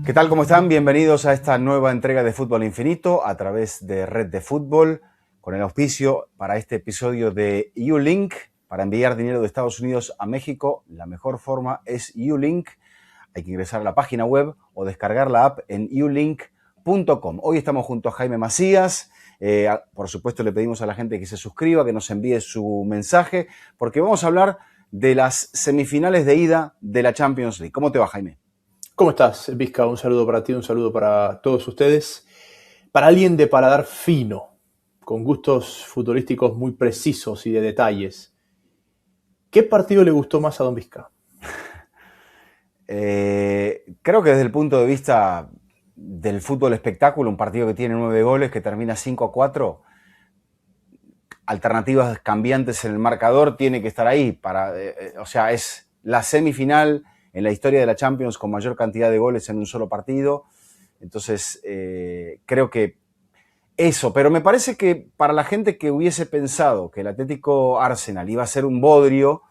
¿Qué tal? ¿Cómo están? Bienvenidos a esta nueva entrega de Fútbol Infinito a través de Red de Fútbol, con el auspicio para este episodio de YouLink. Para enviar dinero de Estados Unidos a México, la mejor forma es YouLink. Hay que ingresar a la página web o descargar la app en youlink.com. Hoy estamos junto a Jaime Macías. Por supuesto, le pedimos a la gente que se suscriba, que nos envíe su mensaje, porque vamos a hablar de las semifinales de ida de la Champions League. ¿Cómo te va, Jaime? ¿Cómo estás, Vizca? Un saludo para ti, un saludo para todos ustedes. Para alguien de paladar fino, con gustos futbolísticos muy precisos y de detalles, ¿qué partido le gustó más a Don Vizca? Creo que desde el punto de vista del fútbol espectáculo, un partido que tiene 9 goles, que termina 5-4, alternativas cambiantes en el marcador, tiene que estar ahí. O sea, es la semifinal en la historia de la Champions con mayor cantidad de goles en un solo partido. Entonces, creo que eso. Pero me parece que para la gente que hubiese pensado que el Atlético Arsenal iba a ser un bodrio,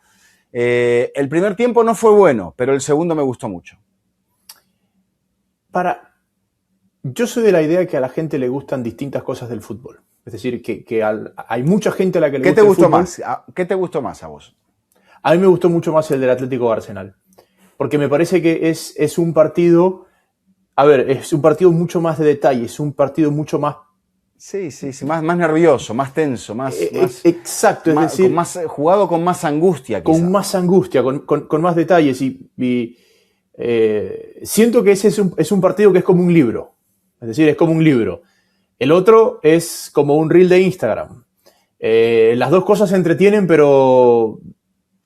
el primer tiempo no fue bueno, pero el segundo me gustó mucho. Yo soy de la idea que a la gente le gustan distintas cosas del fútbol. Es decir, que hay mucha gente a la que le gusta el fútbol. ¿Qué te gustó más a vos? A mí me gustó mucho más el del Atlético Arsenal. Porque me parece que es un partido... A ver, es un partido mucho más de detalle, es un partido mucho más... Sí, más nervioso, más tenso, exacto, es decir... jugado con más angustia, quizá. Con más angustia, con más detalles. Siento que ese es un partido que es como un libro. Es decir, es como un libro. El otro es como un reel de Instagram. Las dos cosas se entretienen, pero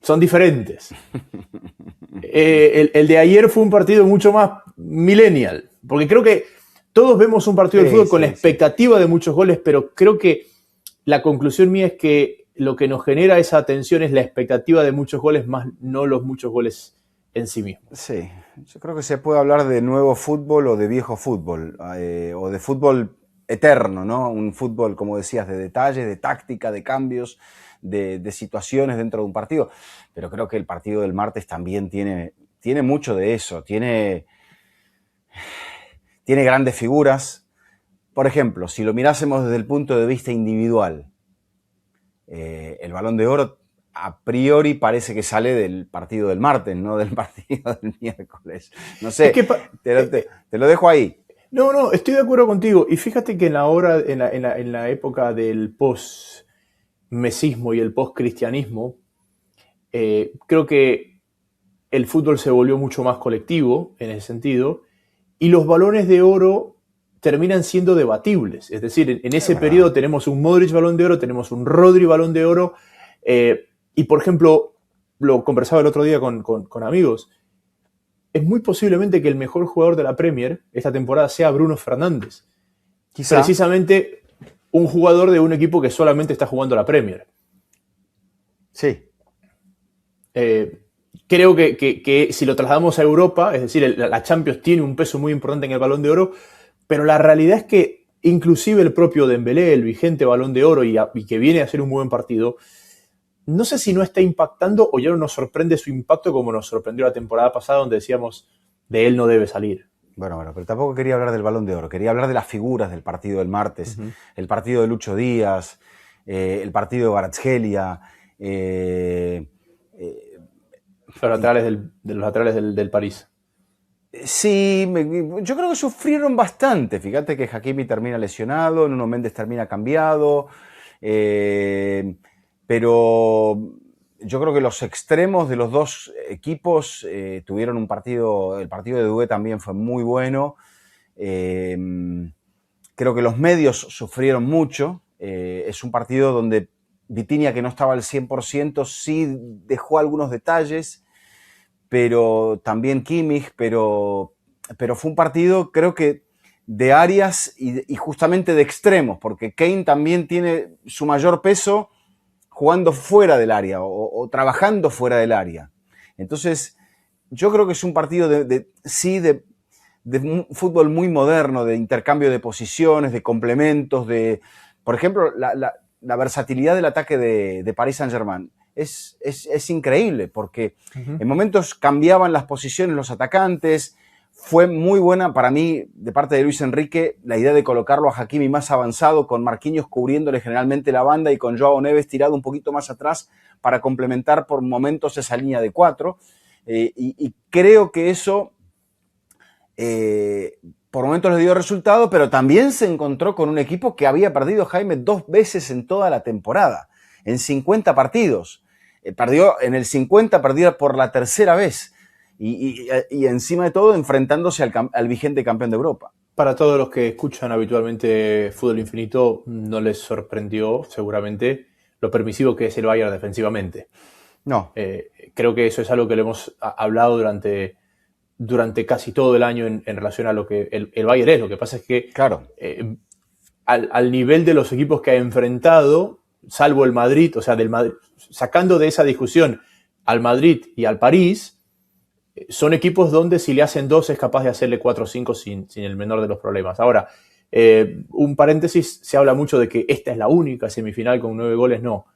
son diferentes. El de ayer fue un partido mucho más millennial, porque creo que todos vemos un partido de fútbol con la expectativa de muchos goles, pero creo que la conclusión mía es que lo que nos genera esa tensión es la expectativa de muchos goles, más no los muchos goles en sí mismos. Sí, yo creo que se puede hablar de nuevo fútbol o de viejo fútbol, o de fútbol eterno, ¿no? Un fútbol, como decías, de detalles, de táctica, de cambios, de situaciones dentro de un partido. Pero creo que el partido del martes también tiene mucho de eso. Tiene grandes figuras. Por ejemplo, si lo mirásemos desde el punto de vista individual, el Balón de Oro a priori parece que sale del partido del martes, no del partido del miércoles. No sé, te lo dejo ahí. No, estoy de acuerdo contigo. Y fíjate que en la época del post-mesismo y el post-cristianismo, creo que el fútbol se volvió mucho más colectivo en ese sentido, y los balones de oro terminan siendo debatibles. Es decir, en ese periodo tenemos un Modric Balón de Oro, tenemos un Rodri Balón de Oro, y por ejemplo, lo conversaba el otro día con amigos, es muy posiblemente que el mejor jugador de la Premier esta temporada sea Bruno Fernández. Quizá. Precisamente un jugador de un equipo que solamente está jugando la Premier. Sí. Creo que si lo trasladamos a Europa, es decir, la Champions tiene un peso muy importante en el Balón de Oro, pero la realidad es que inclusive el propio Dembélé, el vigente Balón de Oro y que viene a hacer un buen partido, no sé si no está impactando o ya no nos sorprende su impacto como nos sorprendió la temporada pasada, donde decíamos de él no debe salir. Bueno, pero tampoco quería hablar del Balón de Oro, quería hablar de las figuras del partido del martes, el partido de Lucho Díaz, el partido de Kvaratskhelia, los laterales del París. Sí, yo creo que sufrieron bastante. Fíjate que Hakimi termina lesionado, Nuno Méndez termina cambiado, pero yo creo que los extremos de los dos equipos tuvieron el partido de Doué también fue muy bueno. Creo que los medios sufrieron mucho. Es un partido donde Vitinha, que no estaba al 100%, sí dejó algunos detalles, pero también Kimmich, pero fue un partido, creo que, de áreas y justamente de extremos, porque Kane también tiene su mayor peso jugando fuera del área o trabajando fuera del área. Entonces, yo creo que es un partido de un fútbol muy moderno, de intercambio de posiciones, de complementos, por ejemplo, la versatilidad del ataque de Paris Saint-Germain. Es increíble porque en momentos cambiaban las posiciones los atacantes, Fue muy buena para mí, de parte de Luis Enrique, la idea de colocarlo a Hakimi más avanzado, con Marquinhos cubriéndole generalmente la banda y con Joao Neves tirado un poquito más atrás para complementar por momentos esa línea de 4. Y creo que eso por momentos le dio resultado, pero también se encontró con un equipo que había perdido, Jaime, 2 veces en toda la temporada, en 50 partidos. Perdió en el 50, perdió por la tercera vez. Y encima de todo enfrentándose al vigente campeón de Europa. Para todos los que escuchan habitualmente Fútbol Infinito, no les sorprendió seguramente lo permisivo que es el Bayern defensivamente. No. Creo que eso es algo que le hemos hablado durante casi todo el año en relación a lo que el Bayern es. Lo que pasa es que claro. Al nivel de los equipos que ha enfrentado, salvo el Madrid, o sea, sacando de esa discusión al Madrid y al París, son equipos donde si le hacen 2 es capaz de hacerle 4 o 5 sin el menor de los problemas. Ahora, un paréntesis, se habla mucho de que esta es la única semifinal con 9 goles. No,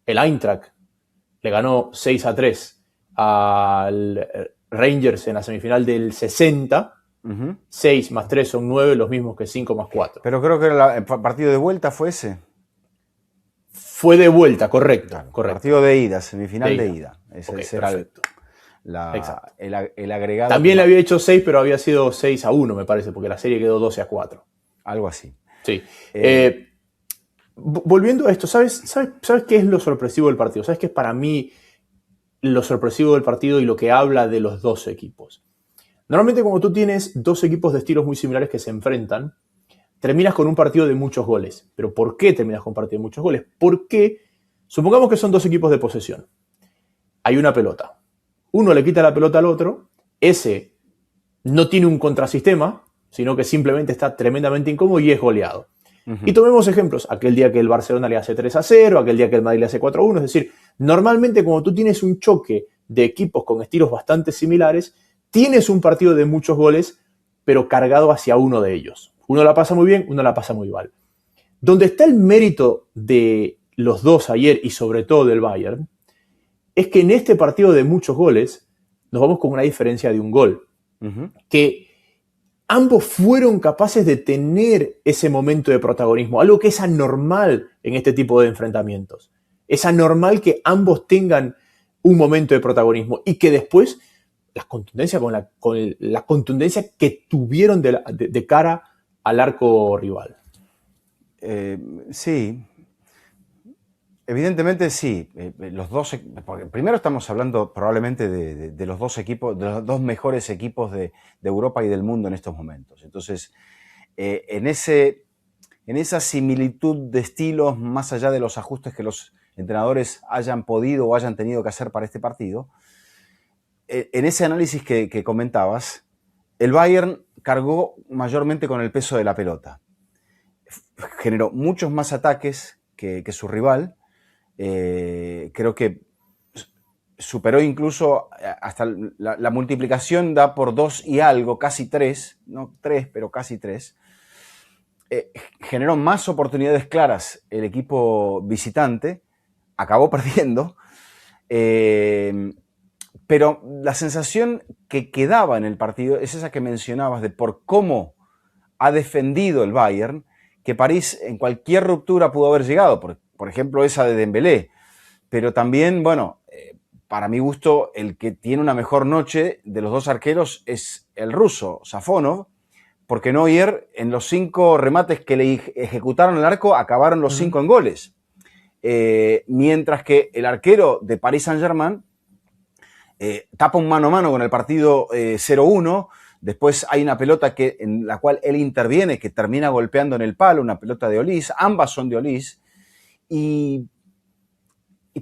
el Eintracht le ganó 6-3 al Rangers en la semifinal del 60. 6 más 3 son 9, los mismos que 5 más 4. Pero creo que el partido de vuelta fue ese. Fue de vuelta, correcto. Claro, correcto. Partido de ida, semifinal de ida. Ese okay, era el agregado. También le había hecho 6, pero había sido 6-1, me parece, porque la serie quedó 12-4. Algo así. Sí. Volviendo a esto, ¿sabes qué es lo sorpresivo del partido? ¿Sabes qué es para mí lo sorpresivo del partido y lo que habla de los dos equipos? Normalmente cuando tú tienes 2 equipos de estilos muy similares que se enfrentan, terminas con un partido de muchos goles. ¿Pero por qué terminas con un partido de muchos goles? Porque, supongamos que son 2 equipos de posesión. Hay una pelota. Uno le quita la pelota al otro. Ese no tiene un contrasistema, sino que simplemente está tremendamente incómodo y es goleado. Y tomemos ejemplos. Aquel día que el Barcelona le hace 3-0, aquel día que el Madrid le hace 4-1. Es decir, normalmente cuando tú tienes un choque de equipos con estilos bastante similares, tienes un partido de muchos goles, pero cargado hacia uno de ellos. Uno la pasa muy bien, uno la pasa muy mal. Donde está el mérito de los dos ayer y sobre todo del Bayern, es que en este partido de muchos goles nos vamos con una diferencia de un gol. Que ambos fueron capaces de tener ese momento de protagonismo, algo que es anormal en este tipo de enfrentamientos. Es anormal que ambos tengan un momento de protagonismo y que después la contundencia con la contundencia que tuvieron de cara al arco rival. Sí, evidentemente sí. Los dos, porque primero estamos hablando probablemente de los 2 equipos, de los 2 mejores equipos de Europa y del mundo en estos momentos. Entonces, en esa similitud de estilos, más allá de los ajustes que los entrenadores hayan podido o hayan tenido que hacer para este partido, en ese análisis que comentabas, el Bayern cargó mayormente con el peso de la pelota. Generó muchos más ataques que su rival. Creo que superó incluso hasta la multiplicación, da por 2 y algo, casi 3, no 3, pero casi 3. Generó más oportunidades claras el equipo visitante, acabó perdiendo, pero la sensación que quedaba en el partido es esa que mencionabas de por cómo ha defendido el Bayern, que París en cualquier ruptura pudo haber llegado, por ejemplo esa de Dembélé, pero también, bueno, para mi gusto, el que tiene una mejor noche de los 2 arqueros es el ruso, Safonov, porque Neuer, en los 5 remates que le ejecutaron al arco, acabaron los 5 en goles. Mientras que el arquero de Paris Saint-Germain tapa un mano a mano con el partido 0-1. Después hay una pelota en la cual él interviene, que termina golpeando en el palo, una pelota de Olís. Ambas son de Olís. Y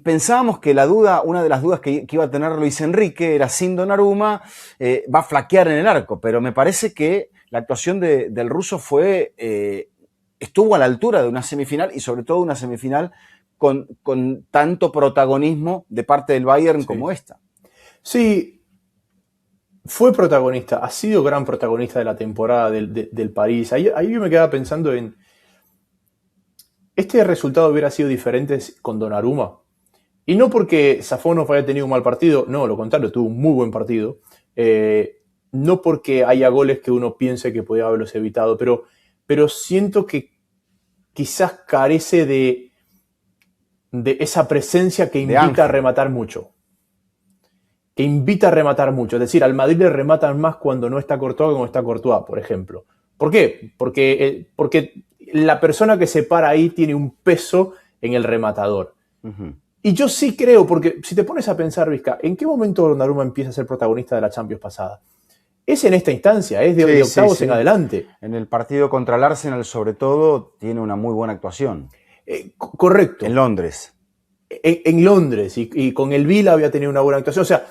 pensábamos que una de las dudas que iba a tener Luis Enrique era sin Donnarumma, va a flaquear en el arco. Pero me parece que la actuación del ruso estuvo a la altura de una semifinal y sobre todo una semifinal con tanto protagonismo de parte del Bayern como esta. Sí, fue protagonista, ha sido gran protagonista de la temporada del París. Ahí yo me quedaba pensando en, ¿este resultado hubiera sido diferente con Donnarumma? Y no porque Safonov haya tenido un mal partido, no, lo contrario, tuvo un muy buen partido. no porque haya goles que uno piense que podía haberlos evitado, pero siento que quizás carece de esa presencia que invita a rematar mucho. Que invita a rematar mucho. Es decir, al Madrid le rematan más cuando no está Courtois que cuando está Courtois, por ejemplo. ¿Por qué? Porque la persona que se para ahí tiene un peso en el rematador. Uh-huh. Y yo sí creo, porque si te pones a pensar, Vizca, ¿en qué momento Donnarumma empieza a ser protagonista de la Champions pasada? Es en esta instancia, es de octavos en adelante. En el partido contra el Arsenal, sobre todo, tiene una muy buena actuación. Correcto. En Londres. En Londres, y con el Vila había tenido una buena actuación. O sea,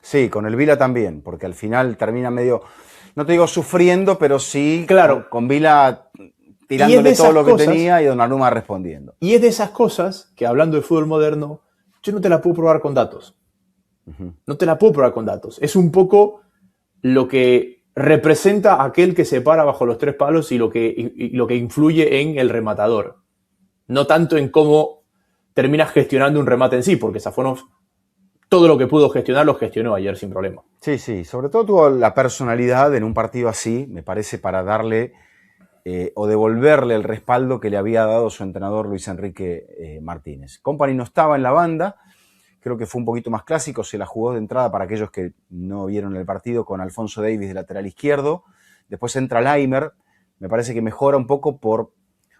sí, con el Vila también, porque al final termina medio, no te digo sufriendo, pero sí claro, con Vila tirándole todo lo que tenía y Donnarumma respondiendo. Y es de esas cosas que, hablando de fútbol moderno, yo no te la puedo probar con datos. Uh-huh. No te la puedo probar con datos. Es un poco lo que representa aquel que se para bajo los tres palos y lo que influye en el rematador. No tanto en cómo terminas gestionando un remate en sí, porque Safonov todo lo que pudo gestionar lo gestionó ayer sin problema. Sí, sí, sobre todo tuvo la personalidad en un partido así, me parece, para darle o devolverle el respaldo que le había dado su entrenador Luis Enrique Martínez. Kompany no estaba en la banda, creo que fue un poquito más clásico, se la jugó de entrada para aquellos que no vieron el partido con Alphonso Davies de lateral izquierdo, después entra Laimer, me parece que mejora un poco por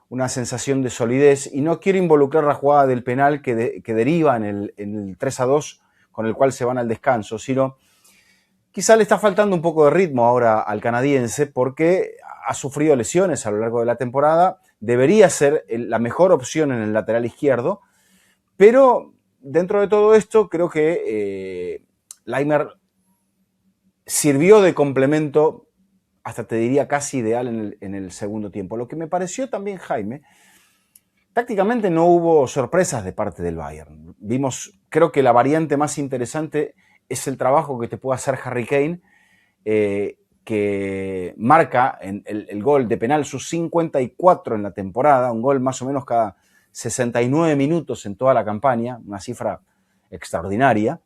una sensación de solidez y no quiero involucrar la jugada del penal que deriva en el 3-2 con el cual se van al descanso, sino quizá le está faltando un poco de ritmo ahora al canadiense porque ha sufrido lesiones a lo largo de la temporada, debería ser la mejor opción en el lateral izquierdo, pero dentro de todo esto creo que Laimer sirvió de complemento, hasta te diría casi ideal en el segundo tiempo. Lo que me pareció también, Jaime, tácticamente no hubo sorpresas de parte del Bayern. Vimos, creo que la variante más interesante es el trabajo que te puede hacer Harry Kane, que marca el gol de penal, sus 54 en la temporada, un gol más o menos cada 69 minutos en toda la campaña, una cifra extraordinaria.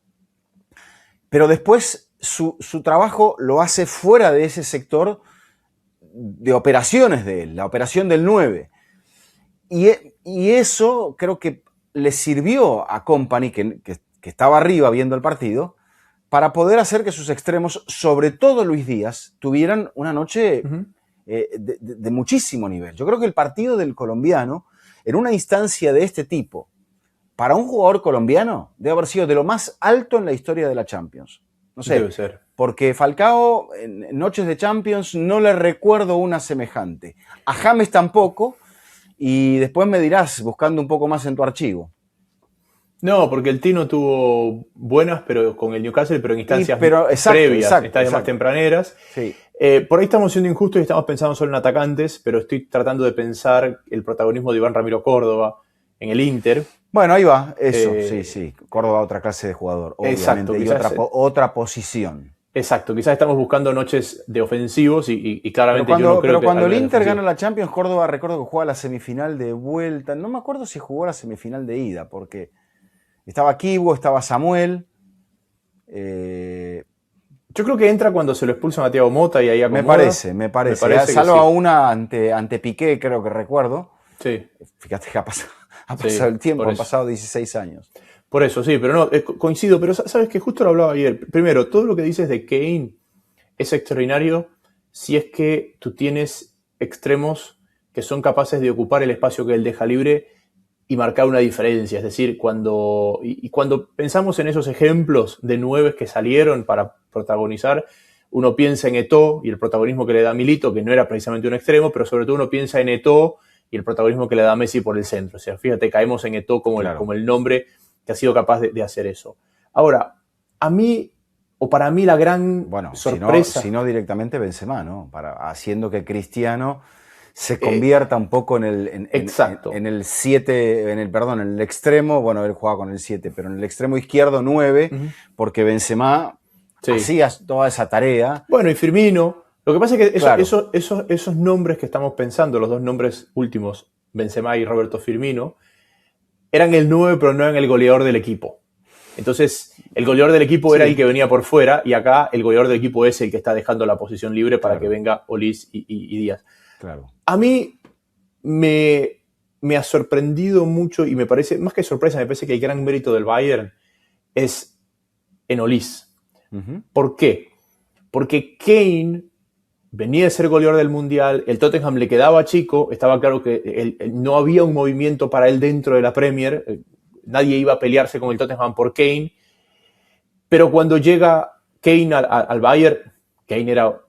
Pero después su trabajo lo hace fuera de ese sector de operaciones de él, la operación del 9. Y eso creo que le sirvió a Kompany, que estaba arriba viendo el partido, para poder hacer que sus extremos, sobre todo Luis Díaz, tuvieran una noche de muchísimo nivel. Yo creo que el partido del colombiano, en una instancia de este tipo, para un jugador colombiano, debe haber sido de lo más alto en la historia de la Champions. No sé, debe ser. Porque Falcao en noches de Champions no le recuerdo una semejante. A James tampoco, y después me dirás, buscando un poco más en tu archivo. No, porque el Tino tuvo buenas, pero con el Newcastle, pero en instancias previas, instancias más tempraneras. Sí. Por ahí estamos siendo injustos y estamos pensando solo en atacantes, pero estoy tratando de pensar el protagonismo de Iván Ramiro Córdoba en el Inter. Bueno, ahí va, eso, sí. Córdoba, otra clase de jugador, obviamente, exacto, y otra posición. Exacto, quizás estamos buscando noches de ofensivos y claramente yo no creo que... Pero cuando el Inter gana la Champions, Córdoba, recuerdo que juega la semifinal de vuelta, no me acuerdo si jugó la semifinal de ida, porque estaba Kibo, estaba Samuel. Yo creo que entra cuando se lo expulsan a Thiago Motta y ahí acomoda. Me parece salvo a una ante Piqué, creo que recuerdo. Sí. Fíjate que ha pasado el tiempo, han pasado 16 años. Por eso, sí, pero no, coincido, pero sabes que justo lo hablaba ayer. Primero, todo lo que dices de Kane es extraordinario si es que tú tienes extremos que son capaces de ocupar el espacio que él deja libre y marcar una diferencia. Es decir, cuando pensamos en esos ejemplos de nueves que salieron para protagonizar, uno piensa en Eto'o y el protagonismo que le da Milito, que no era precisamente un extremo, pero sobre todo uno piensa en Eto'o y el protagonismo que le da Messi por el centro. O sea, fíjate, caemos en Eto'o como el nombre que ha sido capaz de hacer eso. Ahora, para mí la gran sorpresa... Si no directamente Benzema, ¿no? Haciendo que Cristiano se convierta un poco en el 7, en el extremo, bueno, él jugaba con el 7, pero en el extremo izquierdo 9, porque Benzema hacía toda esa tarea. Bueno, y Firmino. Lo que pasa es que esos nombres que estamos pensando, los dos nombres últimos, Benzema y Roberto Firmino, eran el 9, pero no eran el goleador del equipo. Entonces, el goleador del equipo era el que venía por fuera y acá el goleador del equipo es el que está dejando la posición libre para que venga Olise y Díaz. Claro. A mí me ha sorprendido mucho y me parece, más que sorpresa, me parece que el gran mérito del Bayern es en Olise. ¿Por qué? Porque Kane venía de ser goleador del Mundial, el Tottenham le quedaba chico, estaba claro que no había un movimiento para él dentro de la Premier, nadie iba a pelearse con el Tottenham por Kane, pero cuando llega Kane al Bayern, Kane era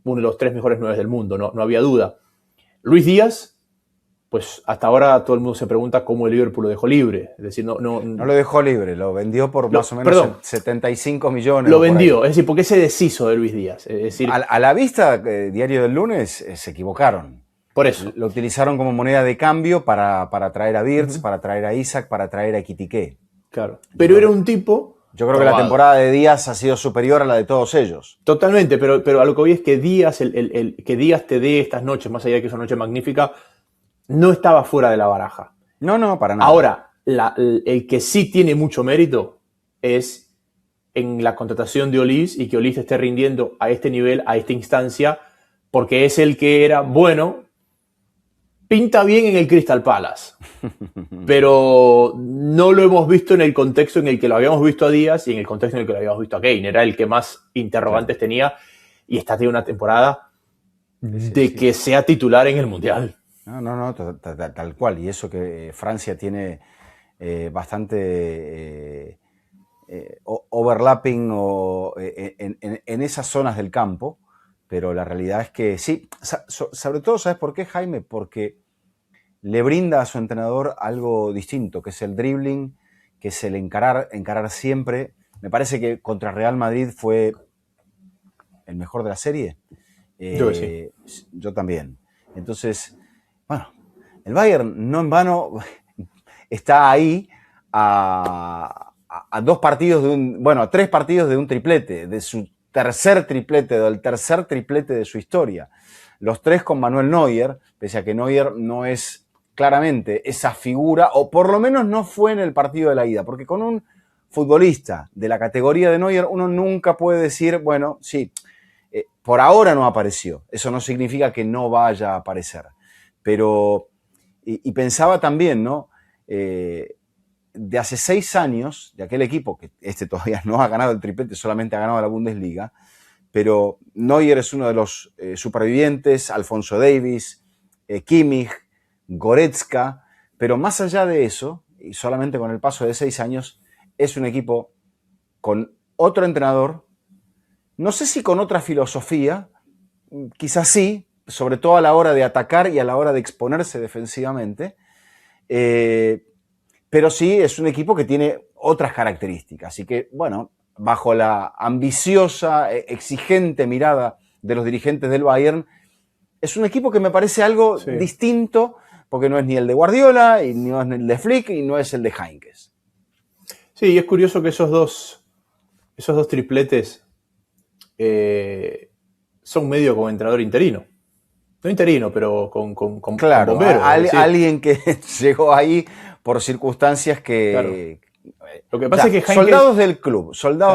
uno de los 3 mejores 9 del mundo, no había duda. Luis Díaz, pues hasta ahora todo el mundo se pregunta cómo el Liverpool lo dejó libre. Es decir, no lo dejó libre, lo vendió por más o menos 75 millones. Lo vendió, es decir, porque se deshizo de Luis Díaz. Es decir, a la vista, Diario del Lunes, se equivocaron. Por eso. Lo utilizaron como moneda de cambio para traer a Wirtz, para traer a Isak, para traer a Ekitike. Claro. Pero era un tipo... Yo creo que la temporada de Díaz ha sido superior a la de todos ellos. Totalmente, pero a lo que voy es que Díaz, que Díaz te dé estas noches, más allá de que es una noche magnífica, no estaba fuera de la baraja. No, para nada. Ahora, el que sí tiene mucho mérito es en la contratación de Olise y que Olise esté rindiendo a este nivel, a esta instancia, porque es el que era bueno, pinta bien en el Crystal Palace, pero no lo hemos visto en el contexto en el que lo habíamos visto a Díaz y en el contexto en el que lo habíamos visto a Kane. Era el que más interrogantes tenía y está teniendo una temporada que sea titular en el Mundial. No, tal cual. Y eso que Francia tiene bastante overlapping en esas zonas del campo, pero la realidad es que sí, sobre todo, ¿sabes por qué, Jaime? Porque le brinda a su entrenador algo distinto, que es el dribbling, que es el encarar siempre. Me parece que contra Real Madrid fue el mejor de la serie. Yo también. Entonces, bueno, el Bayern no en vano está ahí a 2 partidos a 3 partidos de un triplete, de su tercer triplete, del tercer triplete de su historia. Los 3 con Manuel Neuer, pese a que Neuer no es claramente esa figura, o por lo menos no fue en el partido de la ida, porque con un futbolista de la categoría de Neuer uno nunca puede decir, bueno, sí, por ahora no apareció, eso no significa que no vaya a aparecer, pero, y pensaba también, ¿no? De hace 6 años, de aquel equipo, que todavía no ha ganado el triplete, solamente ha ganado la Bundesliga, pero Neuer es uno de los supervivientes, Alphonso Davies, Kimmich, Goretzka, pero más allá de eso, y solamente con el paso de 6 años, es un equipo con otro entrenador, no sé si con otra filosofía, quizás sí, sobre todo a la hora de atacar y a la hora de exponerse defensivamente, pero sí es un equipo que tiene otras características, y que, bueno, bajo la ambiciosa, exigente mirada de los dirigentes del Bayern, es un equipo que me parece algo distinto, porque no es ni el de Guardiola, y no es el de Flick, y no es el de Heinkes. Sí, y es curioso que esos dos tripletes son medio como entrenador interino. No interino, pero con claro, bombero. Alguien que llegó ahí por circunstancias que... Claro. Lo que pasa es que Heinkes, soldados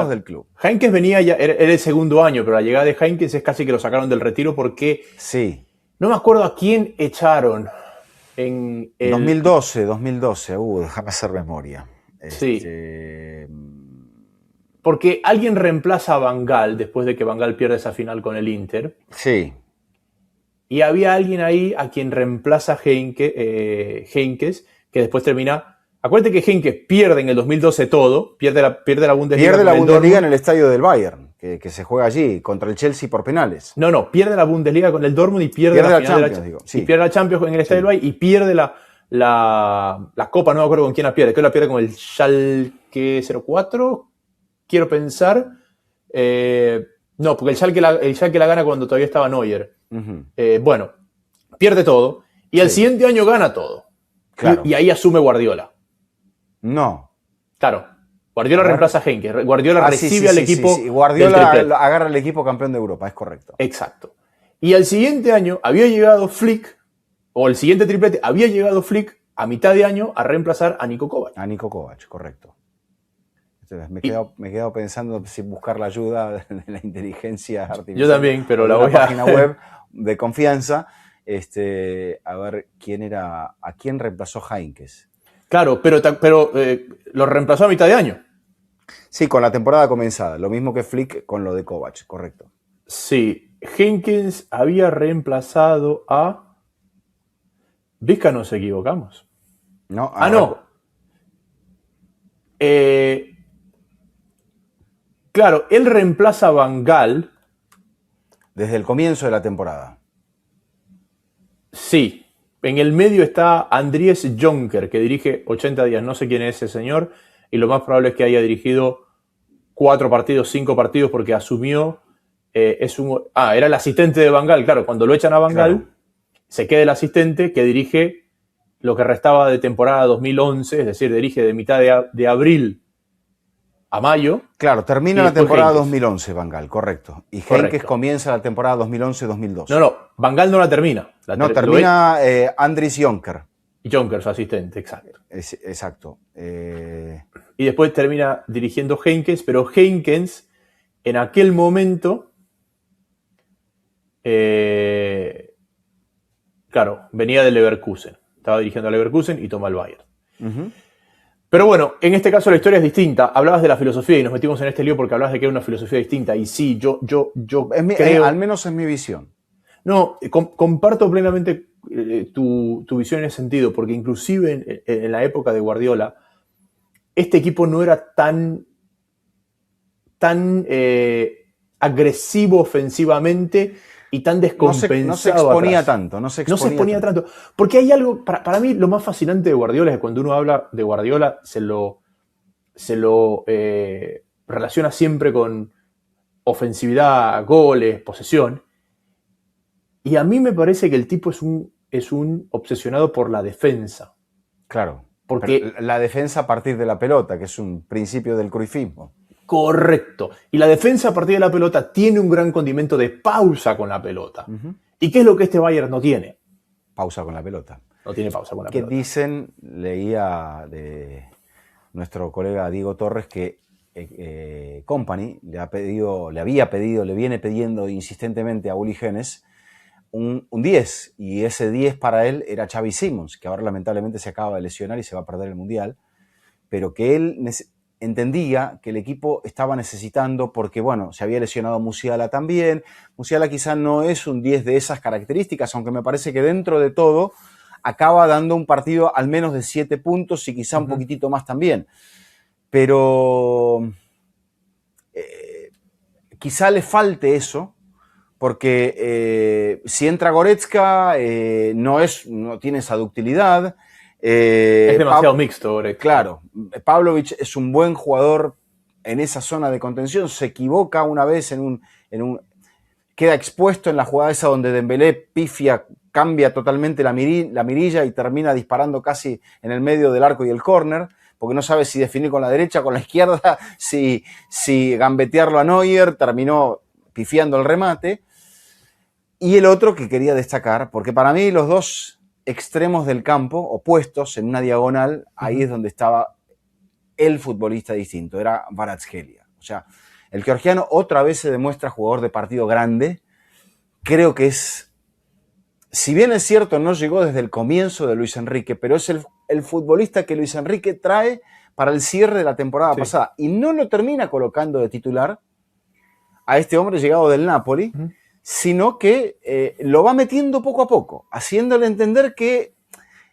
del club. Heinkes venía ya, era el segundo año, pero la llegada de Heinkes es casi que lo sacaron del retiro porque... Sí. No me acuerdo a quién echaron en el... 2012, déjame hacer memoria. Sí. Porque alguien reemplaza a Van Gaal después de que Van Gaal pierde esa final con el Inter. Sí. Y había alguien ahí a quien reemplaza Heinkes, que después termina... Acuérdate que Heinkes pierde en el 2012 todo, pierde la Bundesliga. Pierde la Bundesliga en el estadio del Bayern, que se juega allí, contra el Chelsea por penales. No, pierde la Bundesliga con el Dortmund y pierde la Champions, y pierde la Champions en el estadio del Bayern y pierde la Copa, no me acuerdo con quién la pierde, creo que la pierde con el Schalke 04, quiero pensar. No, porque el Schalke la gana cuando todavía estaba Neuer. Uh-huh. Bueno, pierde todo y al siguiente año gana todo. Claro. Y ahí asume Guardiola. No. Claro. Guardiola reemplaza a Heinkes. Guardiola recibe al equipo. Sí. Guardiola agarra al equipo campeón de Europa, es correcto. Exacto. Y al siguiente año había llegado Flick, o el siguiente triplete, había llegado Flick a mitad de año a reemplazar a Niko Kovac. A Niko Kovac, correcto. Me he quedado pensando si buscar la ayuda de la inteligencia artificial. Yo también, pero la voy a... página web de confianza, a ver a quién reemplazó Heinkes. Claro, pero lo reemplazó a mitad de año. Sí, con la temporada comenzada. Lo mismo que Flick con lo de Kovac, correcto. Sí, Heinkes había reemplazado a... Vizca, nos equivocamos. No, no. Claro, él reemplaza a Van Gaal. Desde el comienzo de la temporada. Sí. En el medio está Andries Jonker, que dirige 80 días. No sé quién es ese señor. Y lo más probable es que haya dirigido 4 partidos, 5 partidos, porque asumió... era el asistente de Van Gaal. Claro, cuando lo echan a Van Gaal, se queda el asistente que dirige lo que restaba de temporada 2011, es decir, dirige de mitad de abril a mayo. Claro, termina la temporada 2011, Van Gaal, correcto. Y Heinkes comienza la temporada 2011-2012. No, Van Gaal no la termina. Termina Andries Jonker. Jonker, su asistente, exacto. Exacto. Y después termina dirigiendo Heinkes, pero Heinkes en aquel momento, venía del Leverkusen. Estaba dirigiendo al Leverkusen y toma el Bayern. Uh-huh. Pero bueno, en este caso la historia es distinta. Hablabas de la filosofía y nos metimos en este lío porque hablabas de que era una filosofía distinta. Y sí, yo creo... al menos es mi visión. No, comparto plenamente tu visión en ese sentido, porque inclusive en la época de Guardiola, este equipo no era tan agresivo ofensivamente y tan descompensado. No se exponía tanto. No se exponía tanto. Porque hay algo, para mí lo más fascinante de Guardiola es que cuando uno habla de Guardiola se lo relaciona siempre con ofensividad, goles, posesión. Y a mí me parece que el tipo es un obsesionado por la defensa. Claro, porque la defensa a partir de la pelota, que es un principio del cruyffismo. Correcto. Y la defensa a partir de la pelota tiene un gran condimento de pausa con la pelota. Uh-huh. ¿Y qué es lo que este Bayern no tiene? Pausa con la pelota. No tiene pausa con la pelota. Que dicen, leía de nuestro colega Diego Torres, que Company le viene pidiendo insistentemente a Uli Hoeneß un 10, y ese 10 para él era Xavi Simons, que ahora lamentablemente se acaba de lesionar y se va a perder el Mundial, pero que él entendía que el equipo estaba necesitando, porque bueno, se había lesionado Musiala también. Musiala quizá no es un 10 de esas características, aunque me parece que dentro de todo acaba dando un partido al menos de 7 puntos y quizá un poquitito más también. Pero quizá le falte eso, porque si entra Goretzka no tiene esa ductilidad. Es demasiado mixto, Goretzka. Claro, Pavlovic es un buen jugador en esa zona de contención, se equivoca una vez queda expuesto en la jugada esa donde Dembélé pifia, cambia totalmente la mirilla y termina disparando casi en el medio del arco y el córner, porque no sabe si definir con la derecha, con la izquierda, si gambetearlo a Neuer, terminó pifiando el remate. Y el otro que quería destacar, porque para mí los dos extremos del campo, opuestos en una diagonal, ahí es donde estaba el futbolista distinto, era Kvaratskhelia. O sea, el georgiano otra vez se demuestra jugador de partido grande. Creo que si bien es cierto, no llegó desde el comienzo de Luis Enrique, pero es el futbolista que Luis Enrique trae para el cierre de la temporada pasada. Y no lo termina colocando de titular a este hombre llegado del Napoli, sino que lo va metiendo poco a poco, haciéndole entender que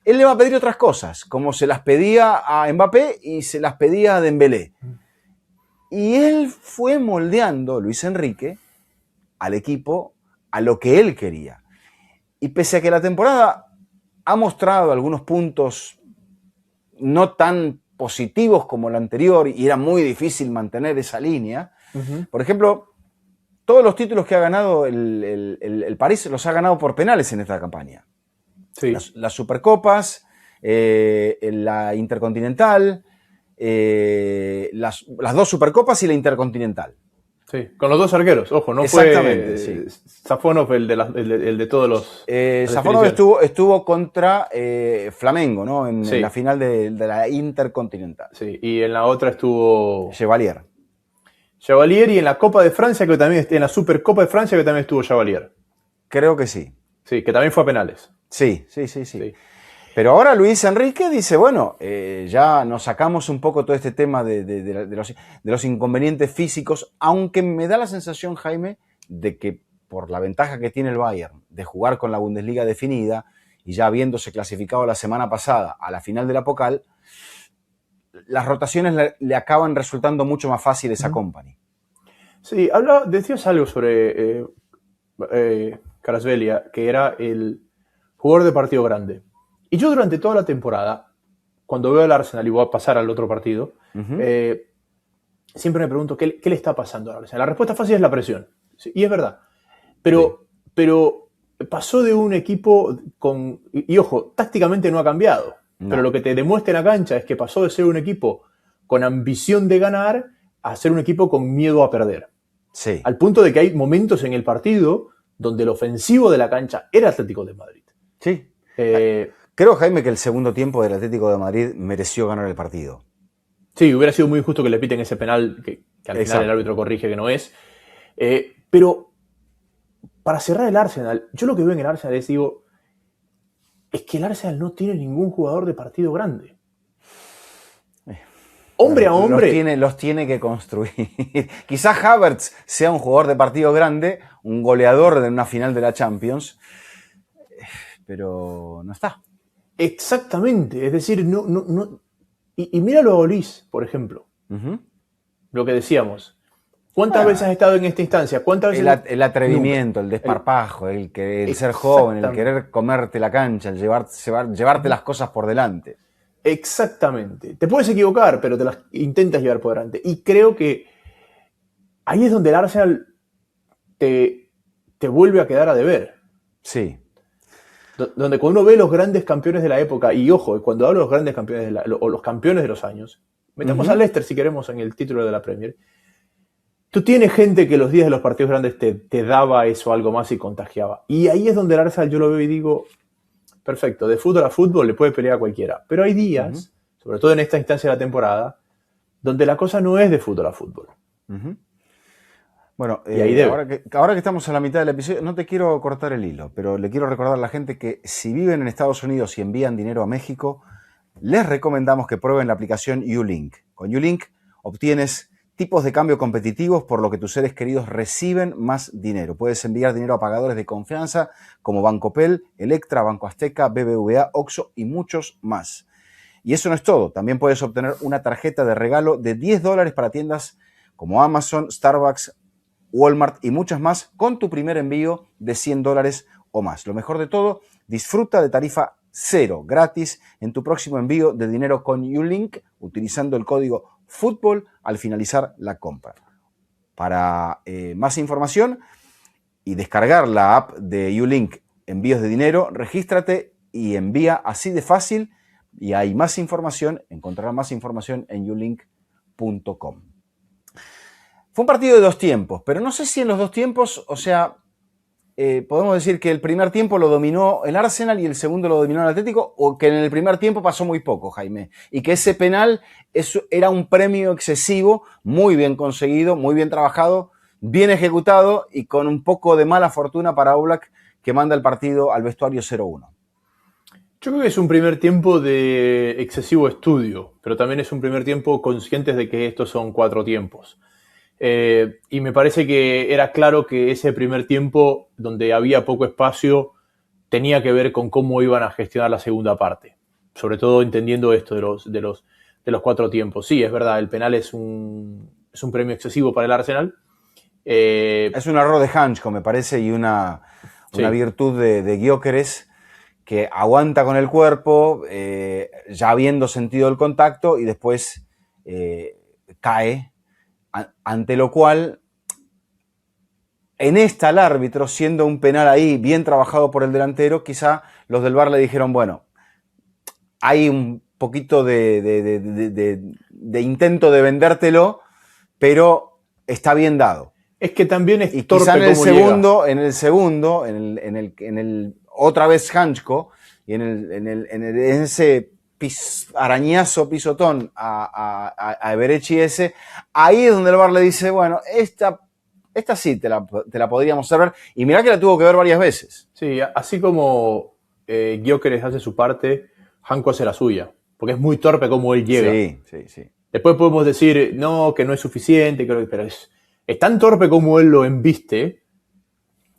él le va a pedir otras cosas, como se las pedía a Mbappé y se las pedía a Dembélé. Y él fue moldeando, Luis Enrique, al equipo a lo que él quería. Y pese a que la temporada ha mostrado algunos puntos no tan positivos como la anterior y era muy difícil mantener esa línea, por ejemplo, todos los títulos que ha ganado el París los ha ganado por penales en esta campaña. Sí. Las Supercopas, la Intercontinental, las 2 Supercopas y la Intercontinental. Sí, con los dos arqueros, ojo, no Exactamente, fue sí. Safonov el de todos los... Safonov estuvo contra Flamengo, ¿no? En la Sí, final de la Intercontinental. sí, y en la otra estuvo Chevalier. Chevalier, y en la Copa de Francia, que también en la Supercopa de Francia, que también estuvo Chevalier. Creo que sí. Sí, que también fue a penales. Sí. Sí. Pero ahora Luis Enrique dice, bueno, ya nos sacamos un poco todo este tema de los inconvenientes físicos, aunque me da la sensación, Jaime, de que por la ventaja que tiene el Bayern de jugar con la Bundesliga definida y ya habiéndose clasificado la semana pasada a la final de la Pokal, las rotaciones le acaban resultando mucho más fáciles a Kompany. Sí, decías algo sobre Kvaratskhelia, que era el jugador de partido grande. Y yo durante toda la temporada, cuando veo al Arsenal y voy a pasar al otro partido, siempre me pregunto ¿qué le está pasando al Arsenal? La respuesta fácil es la presión. Sí, y es verdad. Pero pasó de un equipo con... Y ojo, tácticamente no ha cambiado. No. Pero lo que te demuestra en la cancha es que pasó de ser un equipo con ambición de ganar a ser un equipo con miedo a perder. Sí. Al punto de que hay momentos en el partido donde el ofensivo de la cancha era Atlético de Madrid. Sí. Creo, Jaime, que el segundo tiempo del Atlético de Madrid mereció ganar el partido. Sí, hubiera sido muy injusto que le piten ese penal que al final el árbitro corrige que no es. Pero para cerrar el Arsenal, yo lo que veo en el Arsenal es que el Arsenal no tiene ningún jugador de partido grande. Hombre a hombre. Los tiene que construir. Quizás Havertz sea un jugador de partido grande, un goleador de una final de la Champions, pero no está. Exactamente. Es decir, no. Y míralo a Olís, por ejemplo. Lo que decíamos. ¿Cuántas veces has estado en esta instancia? ¿Cuántas veces el atrevimiento, el desparpajo, el ser joven, el querer comerte la cancha, el llevarte las cosas por delante. Exactamente. Te puedes equivocar, pero te las intentas llevar por delante. Y creo que ahí es donde el Arsenal te vuelve a quedar a deber. Sí. Donde cuando uno ve los grandes campeones de la época, y ojo, cuando hablo de los grandes campeones o los campeones de los años, metamos a Leicester si queremos en el título de la Premier, tú tienes gente que los días de los partidos grandes te daba eso, algo más y contagiaba. Y ahí es donde el Arsenal yo lo veo y digo, perfecto, de fútbol a fútbol le puede pelear a cualquiera. Pero hay días, sobre todo en esta instancia de la temporada, donde la cosa no es de fútbol a fútbol. Bueno, y ahí ahora que estamos a la mitad del episodio, no te quiero cortar el hilo, pero le quiero recordar a la gente que si viven en Estados Unidos y envían dinero a México, les recomendamos que prueben la aplicación YouLink. Con YouLink obtienes tipos de cambio competitivos, por lo que tus seres queridos reciben más dinero. Puedes enviar dinero a pagadores de confianza como Bancopel, Electra, Banco Azteca, BBVA, Oxxo y muchos más. Y eso no es todo. También puedes obtener una tarjeta de regalo de $10 para tiendas como Amazon, Starbucks, Walmart y muchas más con tu primer envío de $100 o más. Lo mejor de todo, disfruta de tarifa cero gratis en tu próximo envío de dinero con YouLink utilizando el código FUTBOL al finalizar la compra. Para más información y descargar la app de YouLink Envíos de Dinero, regístrate y envía así de fácil. Y hay más información, encontrarás más información en youlink.com. Fue un partido de dos tiempos, pero no sé si en los dos tiempos, o sea, podemos decir que el primer tiempo lo dominó el Arsenal y el segundo lo dominó el Atlético, o que en el primer tiempo pasó muy poco, Jaime, y que ese penal era un premio excesivo, muy bien conseguido, muy bien trabajado, bien ejecutado y con un poco de mala fortuna para Oblak, que manda el partido al vestuario 0-1. Yo creo que es un primer tiempo de excesivo estudio, pero también es un primer tiempo conscientes de que estos son 4 tiempos. Y me parece que era claro que ese primer tiempo, donde había poco espacio, tenía que ver con cómo iban a gestionar la segunda parte. Sobre todo entendiendo esto de los 4 tiempos. Sí, es verdad, el penal es un premio excesivo para el Arsenal. Es un error de Hansko, me parece, y una virtud de Gyökeres, que aguanta con el cuerpo, ya habiendo sentido el contacto, y después cae. Ante lo cual, en esta el árbitro, siendo un penal ahí bien trabajado por el delantero, quizá los del VAR le dijeron, bueno, hay un poquito de intento de vendértelo, pero está bien dado. Es que también es Y torpe quizá en el llega. segundo, en el otra vez Hanchko, y en ese arañazo, pisotón a Eberechi ese, ahí es donde el VAR le dice, bueno, esta sí te la podríamos hacer ver. Y mirá que la tuvo que ver varias veces. Sí, así como Gyökeres hace su parte, Hanko hace la suya, porque es muy torpe como él llega. Sí. Después podemos decir, no, que no es suficiente, pero es tan torpe como él lo embiste,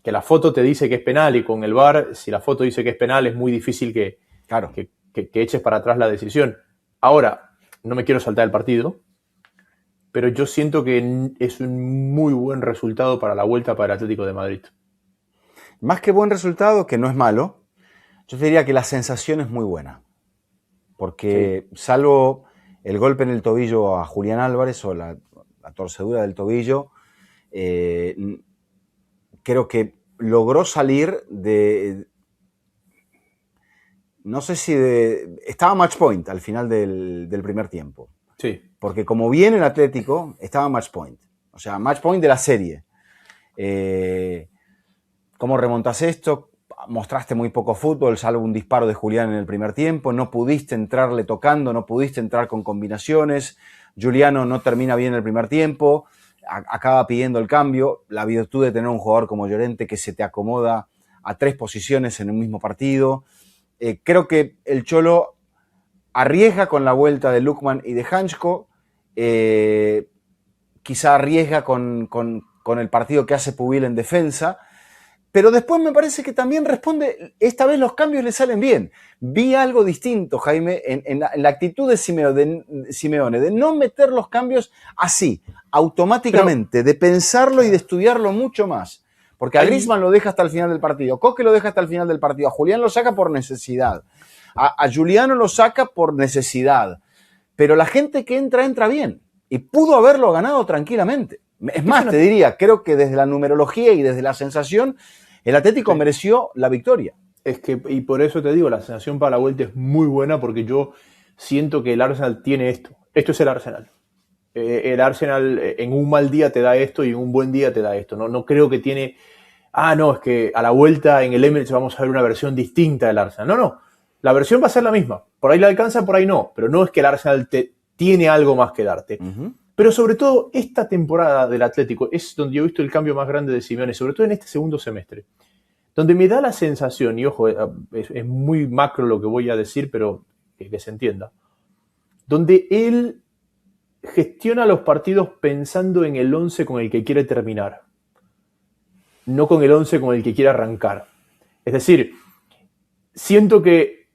que la foto te dice que es penal, y con el VAR, si la foto dice que es penal, es muy difícil que eches para atrás la decisión. Ahora, no me quiero saltar el partido, pero yo siento que es un muy buen resultado para la vuelta para el Atlético de Madrid. Más que buen resultado, que no es malo, yo te diría que la sensación es muy buena. Porque salvo el golpe en el tobillo a Julián Álvarez o la torcedura del tobillo, creo que logró salir de... No sé si estaba match point al final del primer tiempo. Sí. Porque como viene el Atlético, estaba match point. O sea, match point de la serie. ¿Cómo remontas esto? Mostraste muy poco fútbol, salvo un disparo de Julián en el primer tiempo. No pudiste entrarle tocando, no pudiste entrar con combinaciones. Giuliano no termina bien el primer tiempo. Acaba pidiendo el cambio. La virtud de tener un jugador como Llorente que se te acomoda a 3 posiciones en un mismo partido. Creo que el Cholo arriesga con la vuelta de Lukman y de Hanchko. Quizá arriesga con el partido que hace Pubil en defensa. Pero después me parece que también responde, esta vez los cambios le salen bien. Vi algo distinto, Jaime, en la actitud de Simeone, de no meter los cambios así, automáticamente, de pensarlo y de estudiarlo mucho más. Porque a Griezmann lo deja hasta el final del partido, Koke lo deja hasta el final del partido, a Julián lo saca por necesidad, a Giuliano lo saca por necesidad. Pero la gente que entra bien. Y pudo haberlo ganado tranquilamente. Es más, te diría, creo que desde la numerología y desde la sensación, el Atlético mereció la victoria. Es que, y por eso te digo, la sensación para la vuelta es muy buena, porque yo siento que el Arsenal tiene esto. Esto es el Arsenal. El Arsenal en un mal día te da esto y en un buen día te da esto. No creo que tiene... no, es que a la vuelta en el Emirates vamos a ver una versión distinta del Arsenal. No. La versión va a ser la misma. Por ahí la alcanza, por ahí no. Pero no es que el Arsenal tiene algo más que darte. Uh-huh. Pero sobre todo esta temporada del Atlético es donde yo he visto el cambio más grande de Simeone, sobre todo en este segundo semestre, donde me da la sensación, y ojo, es muy macro lo que voy a decir, pero que se entienda, donde él gestiona los partidos pensando en el 11 con el que quiere terminar, no con el 11 con el que quiere arrancar. Es decir, siento que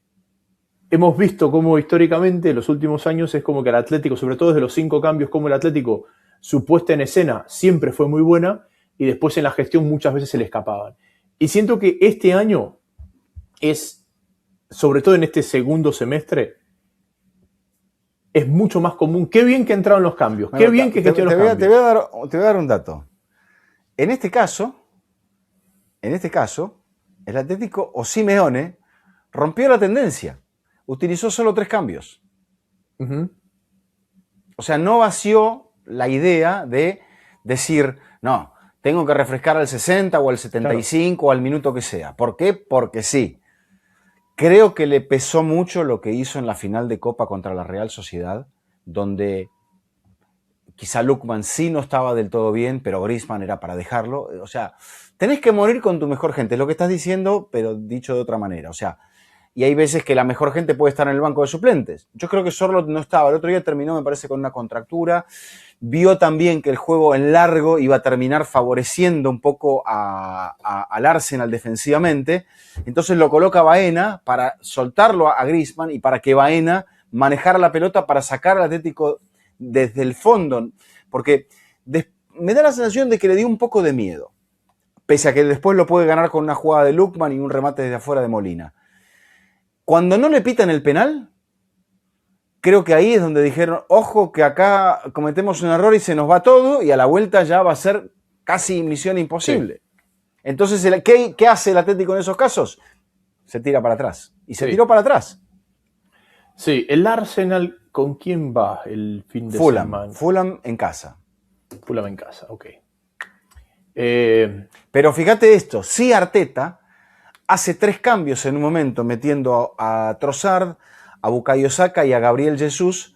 hemos visto cómo históricamente en los últimos años es como que el Atlético, sobre todo desde los 5 cambios, como el Atlético, su puesta en escena siempre fue muy buena y después en la gestión muchas veces se le escapaban. Y siento que este año es, sobre todo en este segundo semestre, es mucho más común. Qué bien que entraron los cambios, qué bien que gestionaron los cambios. Te voy a dar un dato. En este caso, el Atlético o Simeone rompió la tendencia. Utilizó solo 3 cambios. Uh-huh. O sea, no vació la idea de decir, no, tengo que refrescar al 60 o al 75 claro, o al minuto que sea. ¿Por qué? Porque sí. Creo que le pesó mucho lo que hizo en la final de Copa contra la Real Sociedad, donde quizá Lukman sí no estaba del todo bien, pero Griezmann era para dejarlo. O sea, tenés que morir con tu mejor gente. Es lo que estás diciendo, pero dicho de otra manera. O sea, y hay veces que la mejor gente puede estar en el banco de suplentes. Yo creo que Sorloth no estaba. El otro día terminó, me parece, con una contractura. Vio también que el juego en largo iba a terminar favoreciendo un poco al Arsenal defensivamente. Entonces lo coloca a Baena para soltarlo a Griezmann y para que Baena manejara la pelota para sacar al Atlético desde el fondo. Porque me da la sensación de que le dio un poco de miedo. Pese a que después lo puede ganar con una jugada de Lukman y un remate desde afuera de Molina. Cuando no le pitan el penal, creo que ahí es donde dijeron, ojo que acá cometemos un error y se nos va todo y a la vuelta ya va a ser casi misión imposible. Sí. Entonces, ¿qué hace el Atlético en esos casos? Se tira para atrás. Y se tiró para atrás. Sí, el Arsenal, ¿con quién va el fin de semana? Fulham en casa. Fulham en casa, ok. Pero fíjate esto, si Arteta hace 3 cambios en un momento, metiendo a Trossard, a Bukayo Saka y a Gabriel Jesús,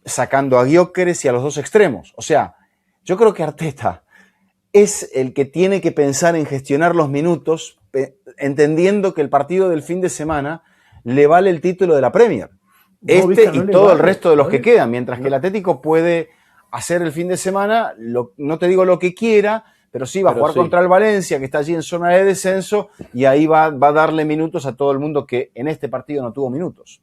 sacando a Gyökeres y a los 2 extremos. O sea, yo creo que Arteta es el que tiene que pensar en gestionar los minutos, entendiendo que el partido del fin de semana le vale el título de la Premier. Y todo el resto de los que quedan, mientras que el Atlético puede hacer el fin de semana, no te digo lo que quiera, pero sí va a jugar contra el Valencia, que está allí en zona de descenso, y ahí va a darle minutos a todo el mundo que en este partido no tuvo minutos.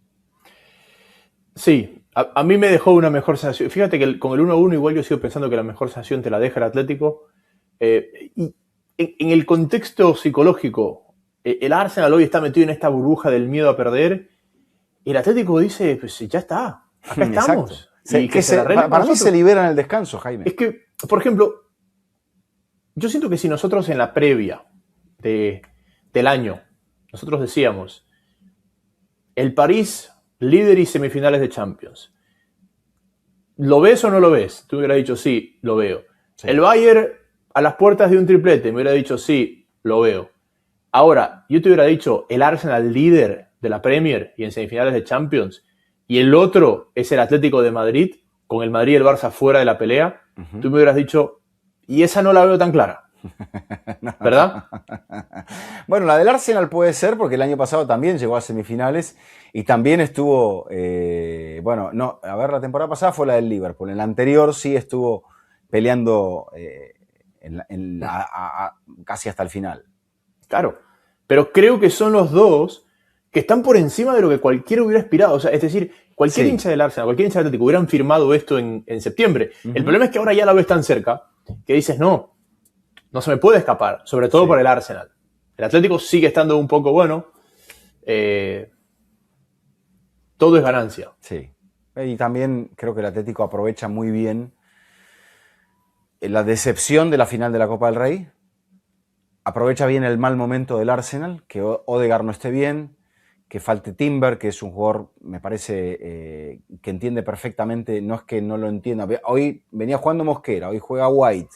Sí, a mí me dejó una mejor sensación. Fíjate que con el 1-1 igual yo sigo pensando que la mejor sensación te la deja el Atlético. Y en el contexto psicológico, el Arsenal hoy está metido en esta burbuja del miedo a perder, y el Atlético dice, pues ya está, acá estamos. Y para mí se libera en el descanso, Jaime. Es que, por ejemplo, yo siento que si nosotros en la previa del año, nosotros decíamos, el París, líder y semifinales de Champions, ¿lo ves o no lo ves? Tú me hubieras dicho, sí, lo veo. Sí. El Bayern a las puertas de un triplete, me hubiera dicho, sí, lo veo. Ahora, yo te hubiera dicho, el Arsenal líder de la Premier y en semifinales de Champions, y el otro es el Atlético de Madrid, con el Madrid y el Barça fuera de la pelea, tú me hubieras dicho, y esa no la veo tan clara. ¿Verdad? Bueno, la del Arsenal puede ser, porque el año pasado también llegó a semifinales y también estuvo, la temporada pasada fue la del Liverpool, en la anterior sí estuvo peleando casi hasta el final. Claro, pero creo que son los dos que están por encima de lo que cualquiera hubiera aspirado. O sea, es decir, cualquier hincha del Arsenal, cualquier hincha del Atlético hubieran firmado esto en septiembre. El problema es que ahora ya la ves tan cerca que dices, no se me puede escapar, sobre todo para el Arsenal. El Atlético sigue estando un poco bueno. Todo es ganancia. Sí. Y también creo que el Atlético aprovecha muy bien la decepción de la final de la Copa del Rey. Aprovecha bien el mal momento del Arsenal, que Odegaard no esté bien, que falte Timber, que es un jugador, me parece, que entiende perfectamente, no es que no lo entienda. Hoy venía jugando Mosquera, hoy juega White,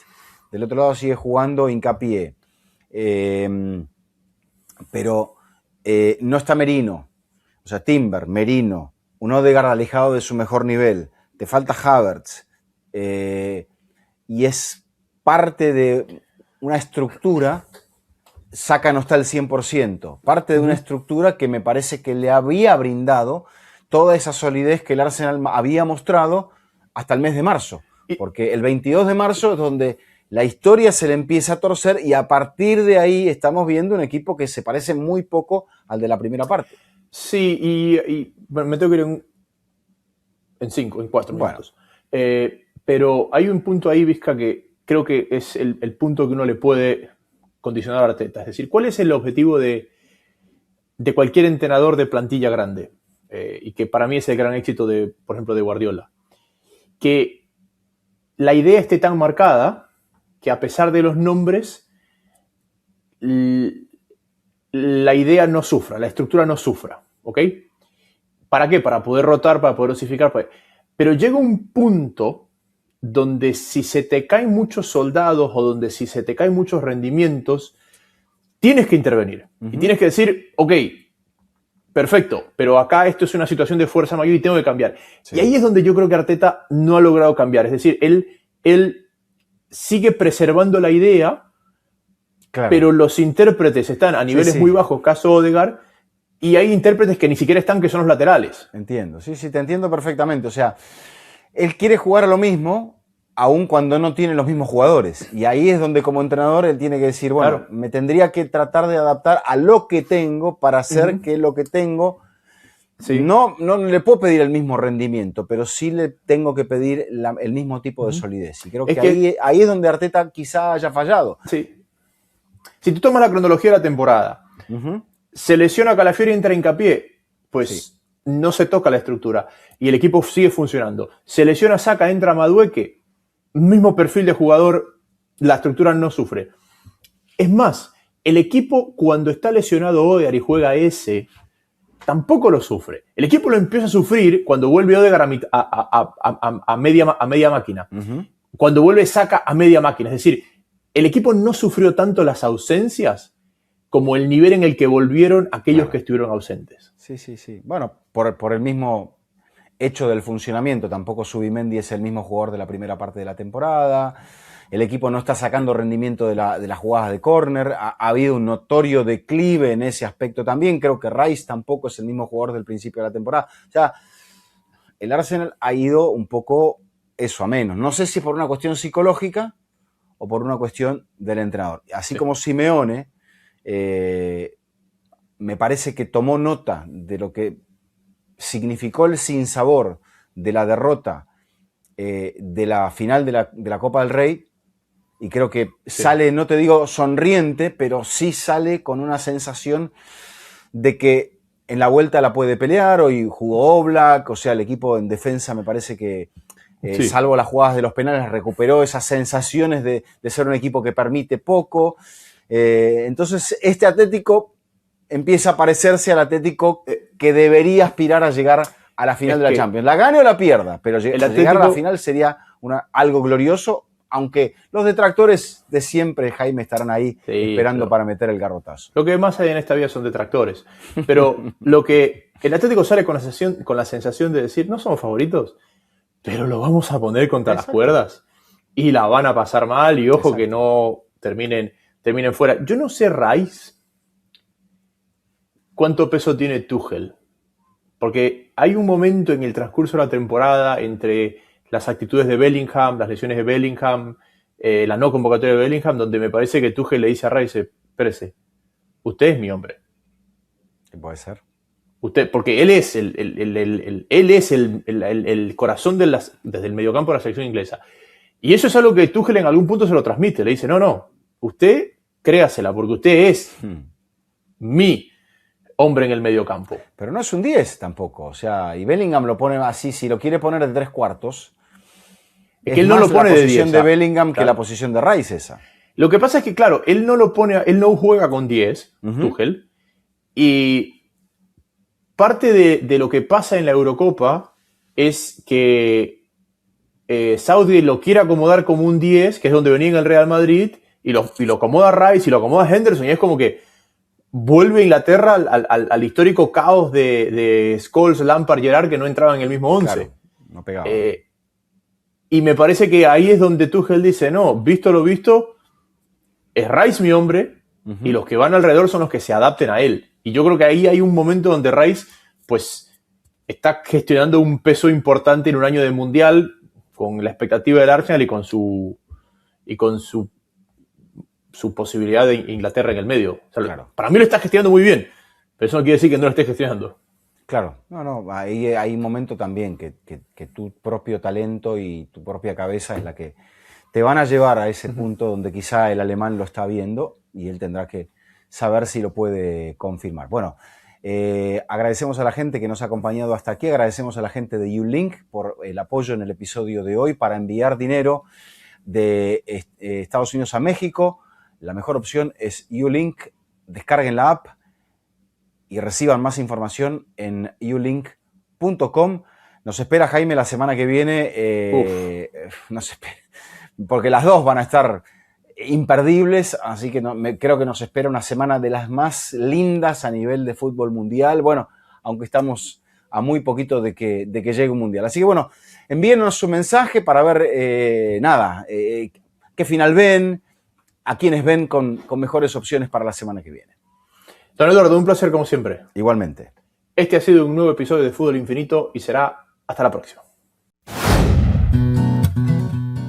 del otro lado sigue jugando Hincapié, pero no está Merino, o sea, Timber, Merino, un Odegaard alejado de su mejor nivel, te falta Havertz, y es parte de una estructura. Saka no está al 100%, parte de una estructura que me parece que le había brindado toda esa solidez que el Arsenal había mostrado hasta el mes de marzo, porque el 22 de marzo es donde la historia se le empieza a torcer y a partir de ahí estamos viendo un equipo que se parece muy poco al de la primera parte. Sí, y me tengo que ir en 4 minutos. Pero hay un punto ahí, Vizca, que creo que es el punto que uno le puede condicionar a Arteta. Es decir, ¿cuál es el objetivo de cualquier entrenador de plantilla grande? Y que para mí es el gran éxito, por ejemplo, de Guardiola. Que la idea esté tan marcada que a pesar de los nombres, la idea no sufra, la estructura no sufra. ¿Ok? ¿Para qué? Para poder rotar, para poder dosificar. Pero llega un punto donde si se te caen muchos soldados o donde si se te caen muchos rendimientos, tienes que intervenir. Y tienes que decir, ok, perfecto, pero acá esto es una situación de fuerza mayor y tengo que cambiar. Sí. Y ahí es donde yo creo que Arteta no ha logrado cambiar. Es decir, él sigue preservando la idea, claro, pero los intérpretes están a niveles muy bajos, caso Odegaard, y hay intérpretes que ni siquiera están, que son los laterales. Entiendo, sí, te entiendo perfectamente. O sea, él quiere jugar a lo mismo, aun cuando no tiene los mismos jugadores. Y ahí es donde como entrenador él tiene que decir, bueno, claro, me tendría que tratar de adaptar a lo que tengo para hacer que lo que tengo... Sí. No le puedo pedir el mismo rendimiento, pero sí le tengo que pedir el mismo tipo de solidez. Y creo que ahí es donde Arteta quizá haya fallado. Sí. Si tú tomas la cronología de la temporada, se lesiona Calafiori y entra Hincapié, pues no se toca la estructura y el equipo sigue funcionando. Se lesiona Saka, entra Madueke, mismo perfil de jugador, la estructura no sufre. Es más, el equipo cuando está lesionado Odegaard y juega ese, tampoco lo sufre. El equipo lo empieza a sufrir cuando vuelve Odegaard a media máquina. Cuando vuelve Saka a media máquina. Es decir, el equipo no sufrió tanto las ausencias como el nivel en el que volvieron aquellos que estuvieron ausentes. Sí. Bueno, por el mismo hecho del funcionamiento, tampoco Zubimendi es el mismo jugador de la primera parte de la temporada. El equipo no está sacando rendimiento de las jugadas de córner. Ha habido un notorio declive en ese aspecto también. Creo que Rice tampoco es el mismo jugador del principio de la temporada. O sea, el Arsenal ha ido un poco eso a menos. No sé si por una cuestión psicológica o por una cuestión del entrenador. Así como Simeone, me parece que tomó nota de lo que significó el sinsabor de la derrota de la final de la Copa del Rey, y creo que sale, no te digo sonriente, pero sí sale con una sensación de que en la vuelta la puede pelear. Hoy jugó Oblak, o sea, el equipo en defensa me parece que, salvo las jugadas de los penales, recuperó esas sensaciones de ser un equipo que permite poco. Entonces, este Atlético empieza a parecerse al Atlético que debería aspirar a llegar a la final de la Champions. La gane o la pierda, pero llegar a la final sería algo glorioso, aunque los detractores de siempre, Jaime, estarán ahí esperando para meter el garrotazo. Lo que más hay en esta vida son detractores. Pero lo que el Atlético sale con la sensación de decir, no somos favoritos, pero lo vamos a poner contra las cuerdas y la van a pasar mal, y ojo que no terminen fuera. Yo no sé, Rice, cuánto peso tiene Tuchel, porque hay un momento en el transcurso de la temporada entre las actitudes de Bellingham, las lesiones de Bellingham, la no convocatoria de Bellingham, donde me parece que Tuchel le dice a Rice, espérese, usted es mi hombre. ¿Qué puede ser? Usted, porque él es el corazón desde el mediocampo de la selección inglesa. Y eso es algo que Tuchel en algún punto se lo transmite. Le dice, no, usted créasela, porque usted es mi hombre en el mediocampo. Pero no es un 10 tampoco. O sea, y Bellingham lo pone así, si lo quiere poner de 3/4. Es que él no lo pone de 10. La posición de Bellingham que la posición de Rice esa. Lo que pasa es que, claro, él no juega con 10, Tuchel, y parte de lo que pasa en la Eurocopa es que Southgate lo quiere acomodar como un 10, que es donde venía en el Real Madrid, y lo acomoda Rice y lo acomoda Henderson, y es como que vuelve Inglaterra al histórico caos de Scholes, Lampard, Gerrard, que no entraban en el mismo 11. Claro, no pegaba. Y me parece que ahí es donde Tuchel dice, no, visto lo visto, es Rice mi hombre, y los que van alrededor son los que se adapten a él. Y yo creo que ahí hay un momento donde Rice, pues, está gestionando un peso importante en un año de Mundial, con la expectativa del Arsenal y con su posibilidad de Inglaterra en el medio. O sea, claro, para mí lo está gestionando muy bien, pero eso no quiere decir que no lo esté gestionando. Claro, no, ahí hay un momento también que tu propio talento y tu propia cabeza es la que te van a llevar a ese punto donde quizá el alemán lo está viendo y él tendrá que saber si lo puede confirmar. Bueno, agradecemos a la gente que nos ha acompañado hasta aquí, agradecemos a la gente de Ulink por el apoyo en el episodio de hoy para enviar dinero de Estados Unidos a México. La mejor opción es Ulink, descarguen la app y reciban más información en ulink.com. Nos espera, Jaime, la semana que viene, nos espera, porque las dos van a estar imperdibles, así que creo que nos espera una semana de las más lindas a nivel de fútbol mundial, bueno, aunque estamos a muy poquito de que llegue un mundial. Así que bueno, envíenos su mensaje para ver, qué final ven, a quienes ven con mejores opciones para la semana que viene. Don Eduardo, un placer como siempre. Igualmente. Este ha sido un nuevo episodio de Fútbol Infinito y será hasta la próxima.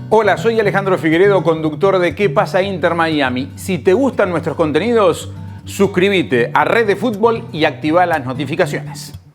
Hola, soy Alejandro Figueredo, conductor de ¿Qué pasa Inter Miami? Si te gustan nuestros contenidos, suscríbete a Red de Fútbol y activa las notificaciones.